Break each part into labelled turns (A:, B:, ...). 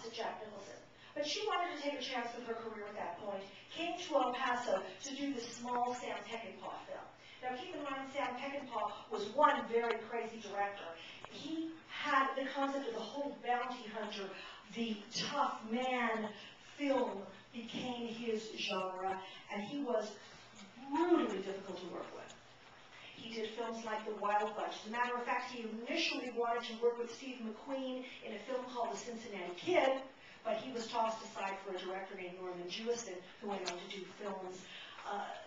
A: opposite Jack Nicholson. But she wanted to take a chance with her career at that point, came to El Paso to do the small Sam Peckinpah film. Now keep in mind, Sam Peckinpah was one very crazy director. He had the concept of the whole bounty hunter, the tough man film became his genre, and he was brutally difficult to work with. He did films like The Wild Bunch. As a matter of fact, he initially wanted to work with Steve McQueen in a film called The Cincinnati Kid, but he was tossed aside for a director named Norman Jewison, who went on to do films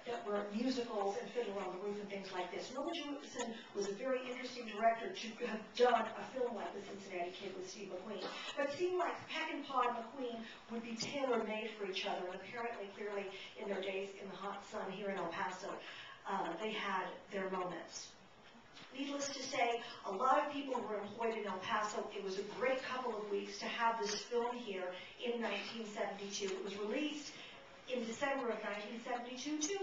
A: that were musicals and Fiddler on the Roof and things like this. Norman Jewison was a very interesting director to have done a film like The Cincinnati Kid with Steve McQueen. But it seemed like Peckinpah and McQueen would be tailor-made for each other, and apparently, clearly, in their days in the hot sun here in El Paso, they had their moments. Needless to say, a lot of people were employed in El Paso. It was a great couple of weeks to have this film here in 1972. It was released in December of 1972 to,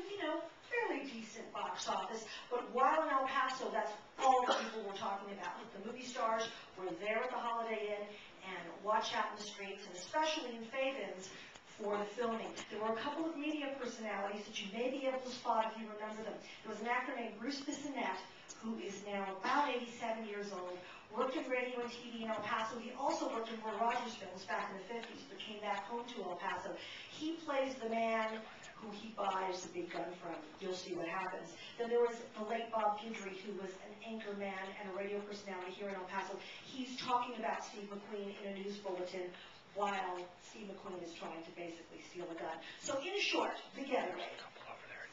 A: fairly decent box office. But while in El Paso, that's all the people were talking about. The movie stars were there at the Holiday Inn and watched out in the streets, and especially in Fabins, for the filming. There were a couple of media personalities that you may be able to spot if you remember them. There was an actor named Bruce Bissonnette, who is now about 87 years old, worked in radio and TV in El Paso. He also worked in Roy Rogers films back in the 50s, but came back home to El Paso. He plays the man who he buys the big gun from. You'll see what happens. Then there was the late Bob Guidry, who was an anchor man and a radio personality here in El Paso. He's talking about Steve McQueen in a news bulletin while Steve McQueen is trying to basically steal a gun. So in short, the Getaway.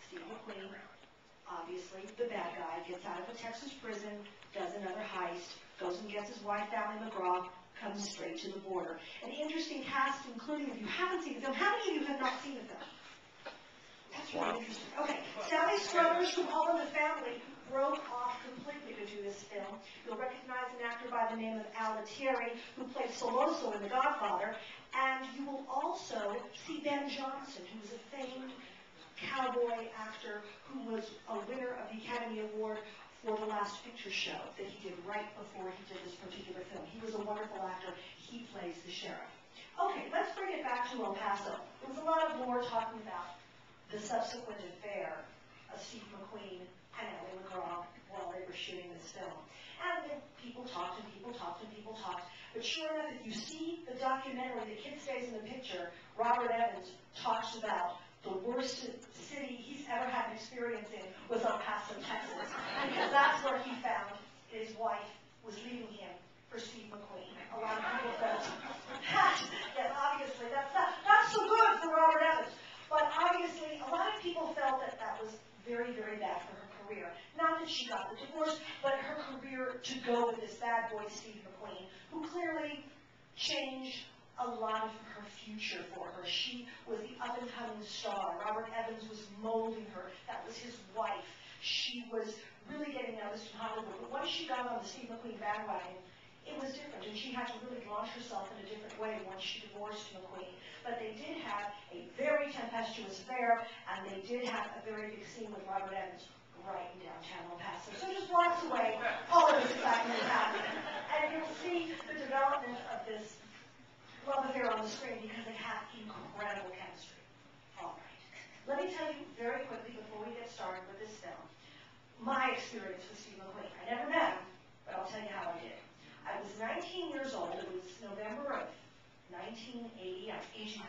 A: Steve McQueen, obviously the bad guy, gets out of a Texas prison, does another heist, goes and gets his wife, Ally McGraw, comes straight to the border. An interesting cast, including, if you haven't seen the film, how many of you have not seen the film? That's really interesting. Okay, Sally Struthers from All in the Family broke off completely to do this film. You'll recognize an actor by the name of Al Lettieri, who played Soloso in The Godfather, and you will also see Ben Johnson, who was a famed cowboy actor who was a winner of the Academy Award for The Last Picture Show that he did right before he did this particular film. He was a wonderful actor. He plays the sheriff. Okay, let's bring it back to El Paso. There was a lot of lore talking about the subsequent affair of Steve McQueen and Ally McGraw while they were shooting this film. And then people talked and people talked and people talked. But sure enough, if you see the documentary, The Kid Stays in the Picture, Robert Evans talks about the worst city he's ever had an experience in was El Paso, Texas. Because that's where he found his wife was leaving him for Steve McQueen. A lot of people felt that obviously that's not so good for Robert Evans. But obviously, a lot of people felt that that was very, very bad for her career. Not that she got the divorce, but her career to go with this bad boy, Steve McQueen, who clearly changed a lot of her future for her. She was the up-and-coming star. Robert Evans was molding her. That was his wife. She was really getting noticed in Hollywood. But once she got on the Steve McQueen bandwagon, it was different, and she had to really launch herself in a different way once she divorced McQueen. But they did have a very tempestuous affair, and they did have a very big scene with Robert Evans right in downtown El Paso. So just blocks away, all of this excitement is happening. And you'll see the development of this love affair on the screen because they have incredible chemistry. All right. Let me tell you very quickly before we get started with this film, my experience with Steve McQueen. I never met him, but I'll tell you how I did. I was 19 years old. It was November of 1980. I'm aging.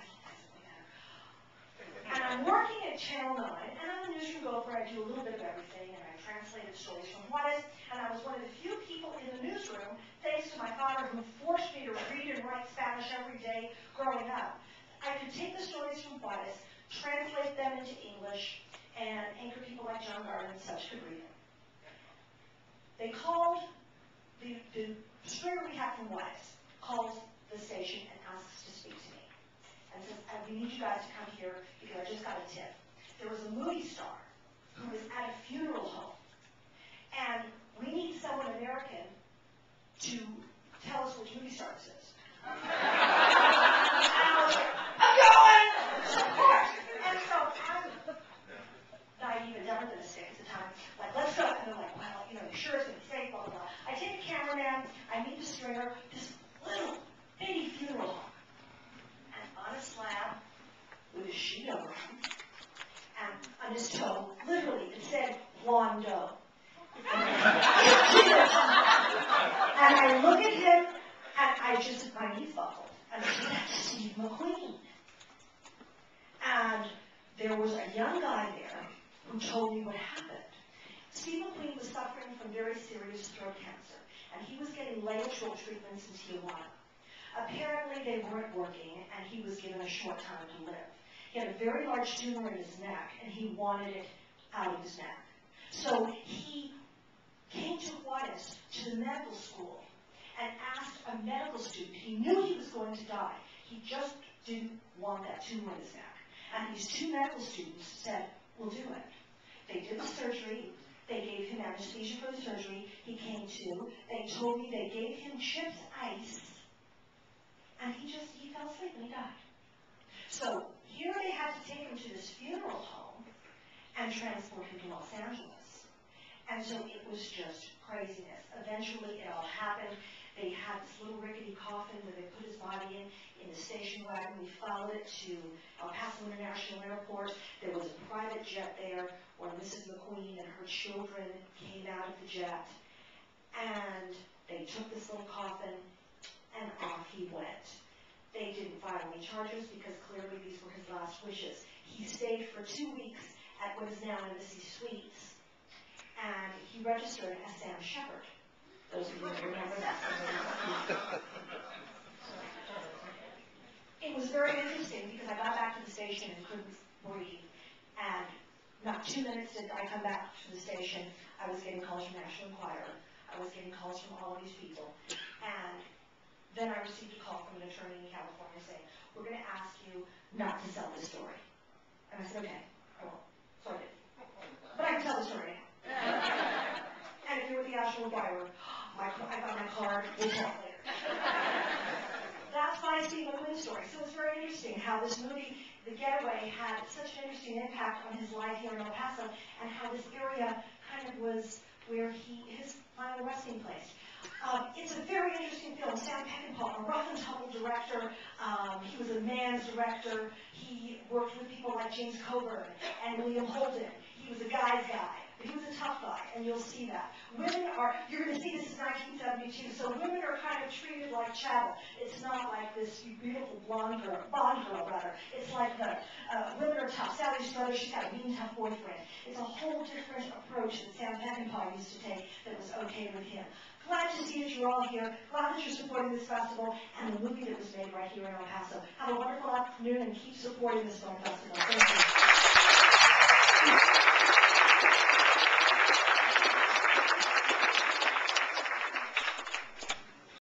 A: And I'm working at Channel 9, and I'm a newsroom gopher. I do a little bit of everything, and I translated stories from Juarez, and I was one of the few people in the newsroom, thanks to my father, who forced me to read and write Spanish every day growing up. I could take the stories from Juarez, translate them into English, and anchor people like John Garden and such could read them. They called the stringer we had from Juarez, called the station and asked to speak to me. And says, we need you guys to come here because I just got a tip. There was a movie star who was at a funeral home, and we need someone American to tell us which movie star this is. And I was like, I'm going! Of course! And so I'm naive and dumber than a stick at the time. Like, let's go. And they're like, well, you sure it's going to be safe, blah, blah, blah. I take a cameraman, I meet the stringer, this little bitty funeral home. buckled, and I said, that's Steve McQueen. And there was a young guy there who told me what happened. Steve McQueen was suffering from very serious throat cancer, and he was getting lateral treatments in Tijuana. Apparently, they weren't working, and he was given a short time to live. He had a very large tumor in his neck, and he wanted it out of his neck. So he came to Juarez, to the medical school, and asked a medical student. He knew he was going to die. He just didn't want that tumor in his neck. And these two medical students said, we'll do it. They did the surgery. They gave him anesthesia for the surgery. He came to. They told me they gave him chipped ice. And he fell asleep and he died. So here they had to take him to this funeral home and transport him to Los Angeles. And so it was just craziness. Eventually it all happened. They had this little rickety coffin where they put his body in the station wagon. We followed it to El Paso International Airport. There was a private jet there where Mrs. McQueen and her children came out of the jet. And they took this little coffin and off he went. They didn't file any charges because clearly these were his last wishes. He stayed for 2 weeks at what is now Embassy Suites, and he registered as Sam Shepard. Those of you who remember that. It was very interesting because I got back to the station and couldn't breathe, and not 2 minutes did I come back to the station, I was getting calls from National Enquirer. I was getting calls from all of these people, and then I received a call from an attorney in California saying, we're going to ask you not to sell this story. And I said, okay, I won't. So I did. But I can tell the story now. And if you're with the National Enquirer, I got my card, we'll talk later. That's my Steve McQueen story. So it's very interesting how this movie, The Getaway, had such an interesting impact on his life here in El Paso, and how this area kind of was where his final resting place. It's a very interesting film. Sam Peckinpah, a rough and tumble director. He was a man's director. He worked with people like James Coburn and William Holden. He was a guy's guy. But he was a tough guy, and you'll see that. Women are, you're going to see this is 1972, so women are kind of treated like chattel. It's not like this beautiful Bond girl, rather. It's like the women are tough. Sally Struthers, she's got a mean, tough boyfriend. It's a whole different approach that Sam Peckinpah used to take that was okay with him. Glad to see that you're all here. Glad that you're supporting this festival and the movie that was made right here in El Paso. Have a wonderful afternoon and keep supporting this film festival. Thank you.